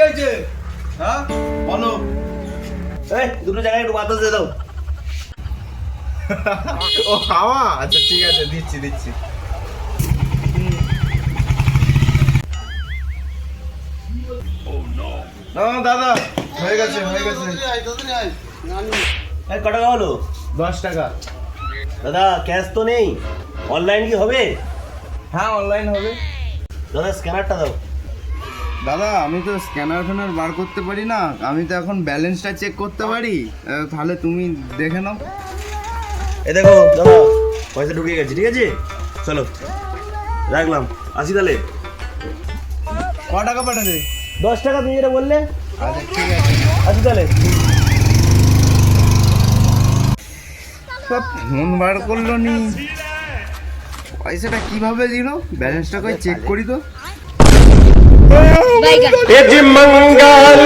হয়েছে? হ্যাঁ বলো। এই দুটো জায়গায় একটু বাতাস দিয়ে দাও। ও হাওয়া, আচ্ছা ঠিক আছে দিচ্ছি দিচ্ছি। না দাদা হয়ে গেছে হয়ে গেছে। এই ক টাকা হলো? 10 টাকা। দাদা ক্যাশ তো নেই, অনলাইন কি হবে? হ্যাঁ অনলাইন হবে। দাদা স্ক্যানারটা দাও। দাদা আমি তো স্ক্যানার ফ্যানার বার করতে পারি না, আমি তো এখন ব্যালেন্সটা চেক করতে পারি। তাহলে তুমি দেখে নাও। এই দেখো দাদা পয়সা ঢুকে গেছে, ঠিক আছে চলো রাখলাম, আসি তাহলে। ক টাকা পাঠাবে? 10 টাকা তুমি যেটা বললে। আচ্ছা ঠিক আছে। আসি তাহলে। সব ফোন বার করলো নি, পয়সাটা কিভাবে দিল? ব্যালেন্সটা কই চেক করি তো। मंगल